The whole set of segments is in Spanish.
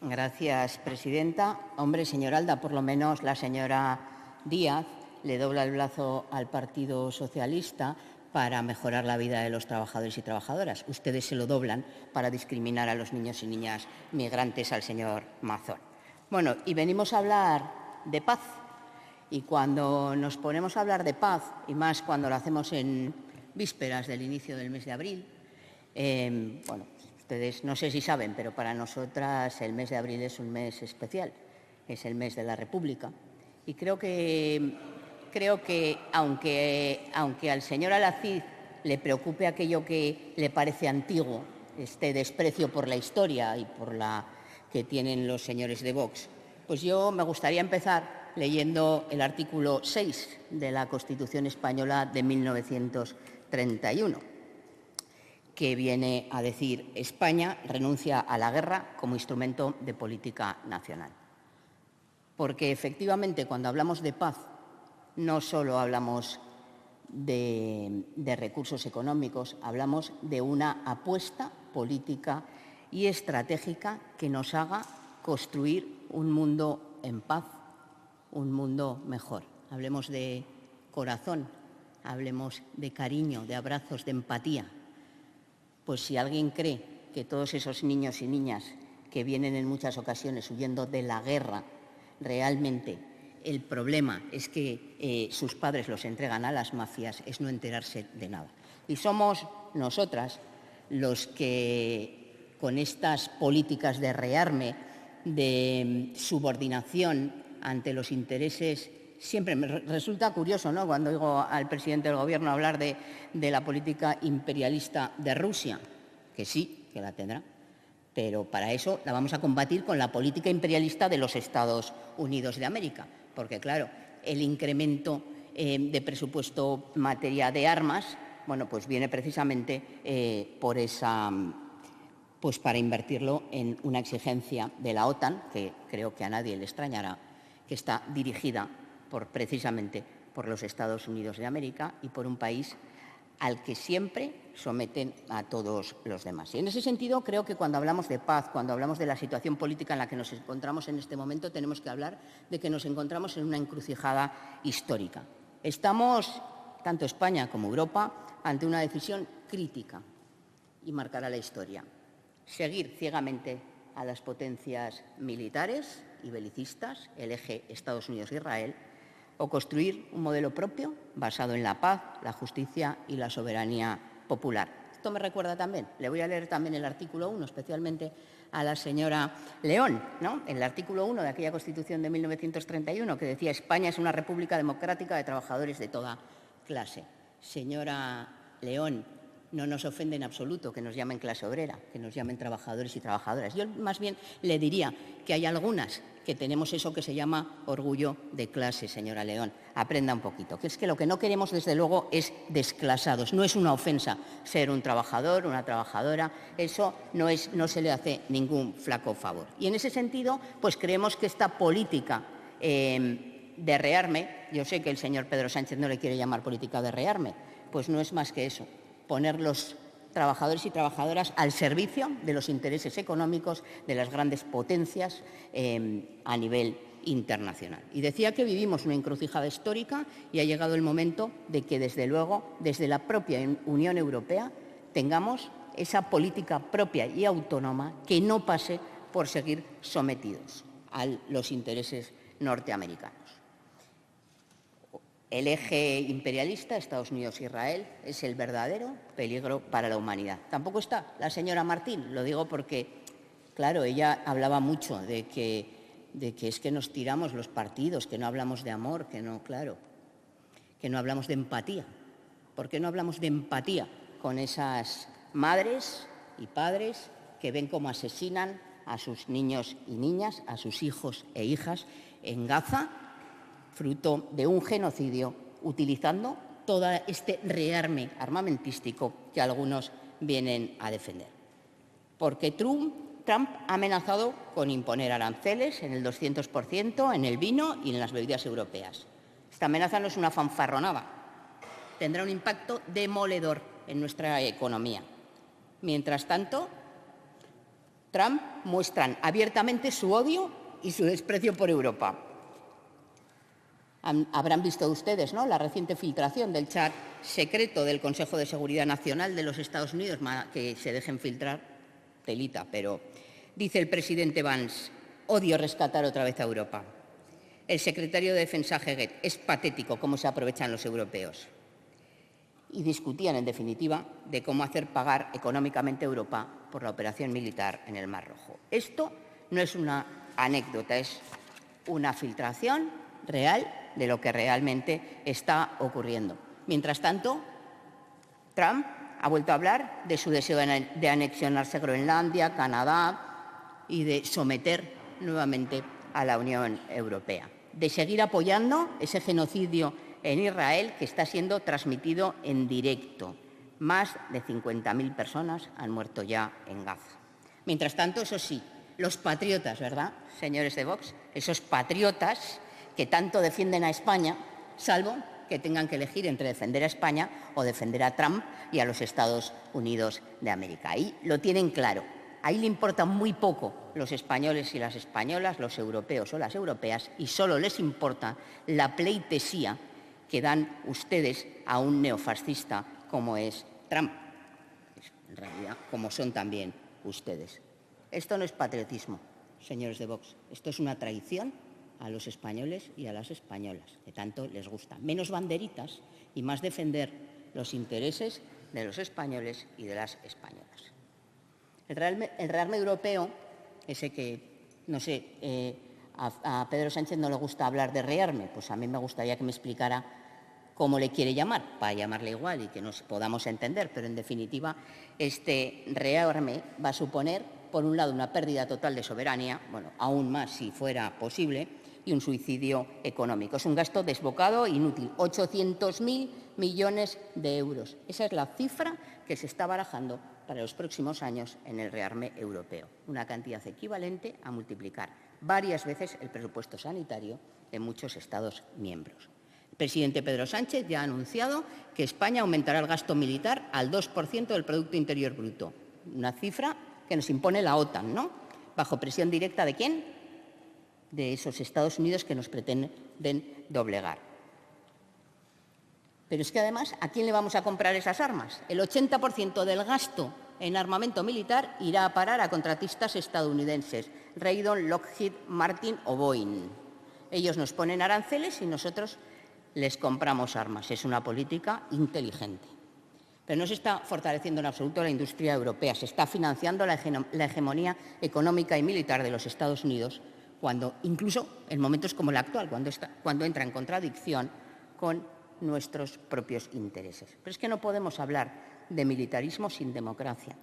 Gracias, presidenta. Hombre, señor Alda, por lo menos la señora Díaz le dobla el brazo al Partido Socialista para mejorar la vida de los trabajadores y trabajadoras. Ustedes se lo doblan para discriminar a los niños y niñas migrantes al señor Mazón. Bueno, y venimos a hablar de paz. Y cuando nos ponemos a hablar de paz, y más cuando lo hacemos en vísperas del inicio del mes de abril, bueno, ustedes no sé si saben, pero para nosotras el mes de abril es un mes especial, es el mes de la República. Y creo que aunque al señor Alacid le preocupe aquello que le parece antiguo, este desprecio por la historia y por la que tienen los señores de Vox, pues yo me gustaría empezar leyendo el artículo 6 de la Constitución española de 1931, que viene a decir: España renuncia a la guerra como instrumento de política nacional. Porque efectivamente, cuando hablamos de paz, no solo hablamos de recursos económicos, hablamos de una apuesta política y estratégica que nos haga construir un mundo en paz, un mundo mejor. Hablemos de corazón, hablemos de cariño, de abrazos, de empatía. Pues si alguien cree que todos esos niños y niñas que vienen en muchas ocasiones huyendo de la guerra, realmente el problema es que sus padres los entregan a las mafias, es no enterarse de nada. Y somos nosotras los que, con estas políticas de rearme, de subordinación ante los intereses, siempre me resulta curioso, ¿no?, cuando oigo al presidente del Gobierno hablar de la política imperialista de Rusia, que sí, que la tendrá, pero para eso la vamos a combatir con la política imperialista de los Estados Unidos de América, porque, claro, el incremento de presupuesto en materia de armas, bueno, pues viene precisamente por esa, pues para invertirlo en una exigencia de la OTAN, que creo que a nadie le extrañará, que está dirigida precisamente por los Estados Unidos de América y por un país al que siempre someten a todos los demás. Y en ese sentido, creo que cuando hablamos de paz, cuando hablamos de la situación política en la que nos encontramos en este momento, tenemos que hablar de que nos encontramos en una encrucijada histórica. Estamos, tanto España como Europa, ante una decisión crítica y marcará la historia. Seguir ciegamente a las potencias militares y belicistas, el eje Estados Unidos-Israel, o construir un modelo propio basado en la paz, la justicia y la soberanía popular. Esto me recuerda también, le voy a leer también el artículo 1, especialmente a la señora León, ¿no?, el artículo 1 de aquella Constitución de 1931 que decía: España es una república democrática de trabajadores de toda clase. Señora León, no nos ofende en absoluto que nos llamen clase obrera, que nos llamen trabajadores y trabajadoras. Yo más bien le diría que hay algunas que tenemos eso que se llama orgullo de clase, señora León. Aprenda un poquito, que es que lo que no queremos, desde luego, es desclasados. No es una ofensa ser un trabajador, una trabajadora, eso no se le hace ningún flaco favor. Y en ese sentido, pues creemos que esta política de rearme, yo sé que el señor Pedro Sánchez no le quiere llamar política de rearme, pues no es más que eso: poner los trabajadores y trabajadoras al servicio de los intereses económicos de las grandes potencias a nivel internacional. Y decía que vivimos una encrucijada histórica y ha llegado el momento de que, desde luego, desde la propia Unión Europea tengamos esa política propia y autónoma que no pase por seguir sometidos a los intereses norteamericanos. El eje imperialista, Estados Unidos-Israel, es el verdadero peligro para la humanidad. Tampoco está la señora Martín, lo digo porque, claro, ella hablaba mucho de que es que nos tiramos los partidos, que no hablamos de amor, que no, claro, que no hablamos de empatía. ¿Por qué no hablamos de empatía con esas madres y padres que ven cómo asesinan a sus niños y niñas, a sus hijos e hijas en Gaza, fruto de un genocidio, utilizando todo este rearme armamentístico que algunos vienen a defender? Porque Trump ha amenazado con imponer aranceles en el 200% en el vino y en las bebidas europeas. Esta amenaza no es una fanfarronada, tendrá un impacto demoledor en nuestra economía. Mientras tanto, Trump muestran abiertamente su odio y su desprecio por Europa. Habrán visto ustedes, ¿no?, la reciente filtración del chat secreto del Consejo de Seguridad Nacional de los Estados Unidos, que se dejen filtrar, telita, pero dice el presidente Vance: odio rescatar otra vez a Europa. El secretario de Defensa Heget: es patético cómo se aprovechan los europeos. Y discutían, en definitiva, de cómo hacer pagar económicamente a Europa por la operación militar en el Mar Rojo. Esto no es una anécdota, es una filtración real de lo que realmente está ocurriendo. Mientras tanto, Trump ha vuelto a hablar de su deseo de anexionarse Groenlandia, Canadá y de someter nuevamente a la Unión Europea, de seguir apoyando ese genocidio en Israel que está siendo transmitido en directo. Más de 50.000 personas han muerto ya en Gaza. Mientras tanto, eso sí, los patriotas, ¿verdad, señores de Vox? Esos patriotas que tanto defienden a España, salvo que tengan que elegir entre defender a España o defender a Trump y a los Estados Unidos de América. Ahí lo tienen claro. Ahí le importan muy poco los españoles y las españolas, los europeos o las europeas, y solo les importa la pleitesía que dan ustedes a un neofascista como es Trump, en realidad, como son también ustedes. Esto no es patriotismo, señores de Vox. Esto es una traición a los españoles y a las españolas, que tanto les gusta. Menos banderitas y más defender los intereses de los españoles y de las españolas. El rearme europeo, ese que, no sé, a Pedro Sánchez no le gusta hablar de rearme, pues a mí me gustaría que me explicara cómo le quiere llamar, para llamarle igual y que nos podamos entender, pero en definitiva este rearme va a suponer, por un lado, una pérdida total de soberanía, bueno, aún más si fuera posible, y un suicidio económico. Es un gasto desbocado e inútil, 800.000 millones de euros. Esa es la cifra que se está barajando para los próximos años en el rearme europeo, una cantidad equivalente a multiplicar varias veces el presupuesto sanitario de muchos Estados miembros. El presidente Pedro Sánchez ya ha anunciado que España aumentará el gasto militar al 2% del Producto Interior Bruto, una cifra que nos impone la OTAN, ¿no? ¿Bajo presión directa de quién? De esos Estados Unidos que nos pretenden doblegar. Pero es que, además, ¿a quién le vamos a comprar esas armas? El 80% del gasto en armamento militar irá a parar a contratistas estadounidenses, Raytheon, Lockheed Martin o Boeing. Ellos nos ponen aranceles y nosotros les compramos armas. Es una política inteligente. Pero no se está fortaleciendo en absoluto la industria europea, se está financiando la hegemonía económica y militar de los Estados Unidos, cuando incluso en momentos como el actual, cuando entra en contradicción con nuestros propios intereses. Pero es que no podemos hablar de militarismo sin democracia.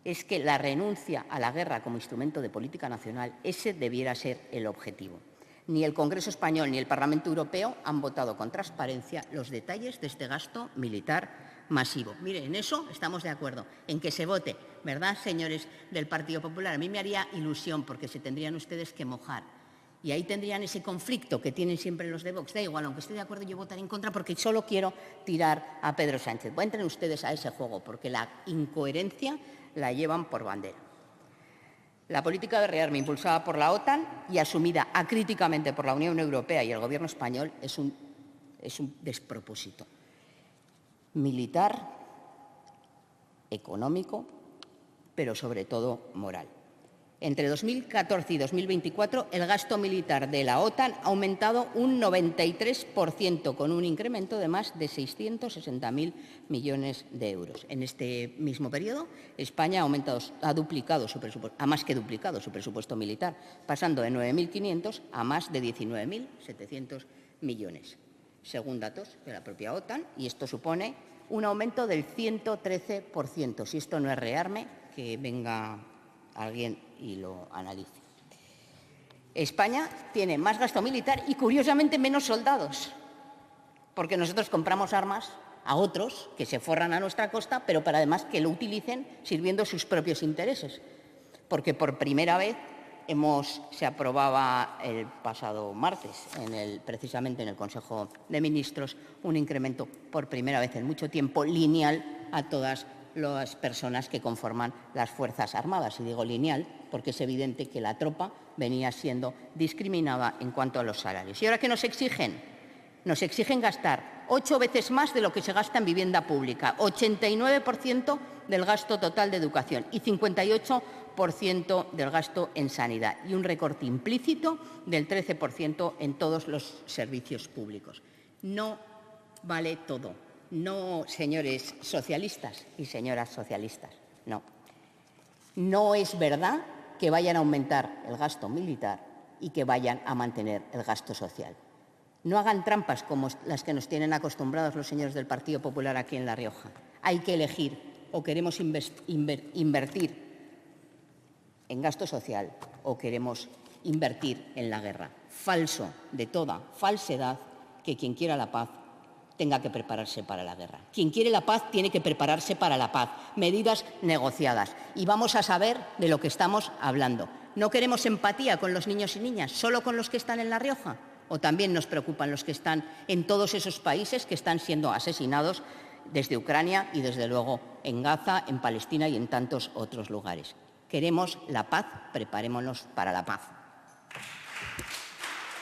Es que la renuncia a la guerra como instrumento de política nacional, ese debiera ser el objetivo. Ni el Congreso español ni el Parlamento Europeo han votado con transparencia los detalles de este gasto militar masivo. Mire, en eso estamos de acuerdo, en que se vote, ¿verdad, señores del Partido Popular? A mí me haría ilusión, porque se tendrían ustedes que mojar. Y ahí tendrían ese conflicto que tienen siempre los de Vox. Da igual, aunque esté de acuerdo, yo votaré en contra porque solo quiero tirar a Pedro Sánchez. Entren ustedes a ese juego, porque la incoherencia la llevan por bandera. La política de rearme impulsada por la OTAN y asumida acríticamente por la Unión Europea y el Gobierno español es un despropósito militar, económico, pero sobre todo moral. Entre 2014 y 2024, el gasto militar de la OTAN ha aumentado un 93%, con un incremento de más de 660.000 millones de euros. En este mismo periodo, España ha duplicado su presupuesto, ha más que duplicado su presupuesto militar, pasando de 9.500 a más de 19.700 millones, según datos de la propia OTAN, y esto supone un aumento del 113%. Si esto no es rearme, que venga alguien y lo analice. España tiene más gasto militar y, curiosamente, menos soldados, porque nosotros compramos armas a otros que se forran a nuestra costa, pero para además que lo utilicen sirviendo sus propios intereses, porque por primera vez se aprobaba el pasado martes, precisamente en el Consejo de Ministros, un incremento por primera vez en mucho tiempo lineal a todas las personas que conforman las Fuerzas Armadas. Y digo lineal porque es evidente que la tropa venía siendo discriminada en cuanto a los salarios. ¿Y ahora qué nos exigen? Nos exigen gastar 8 veces más de lo que se gasta en vivienda pública, 89% del gasto total de educación y 58% del gasto en sanidad, y un recorte implícito del 13% en todos los servicios públicos. No vale todo. No, señores socialistas y señoras socialistas, no. No es verdad que vayan a aumentar el gasto militar y que vayan a mantener el gasto social. No hagan trampas como las que nos tienen acostumbrados los señores del Partido Popular aquí en La Rioja. Hay que elegir, o queremos invertir en gasto social o queremos invertir en la guerra. Falso, de toda falsedad, que quien quiera la paz tenga que prepararse para la guerra. Quien quiere la paz tiene que prepararse para la paz. Medidas negociadas. Y vamos a saber de lo que estamos hablando. ¿No queremos empatía con los niños y niñas, solo con los que están en La Rioja? ¿O también nos preocupan los que están en todos esos países que están siendo asesinados desde Ucrania y, desde luego, en Gaza, en Palestina y en tantos otros lugares? Queremos la paz, preparémonos para la paz.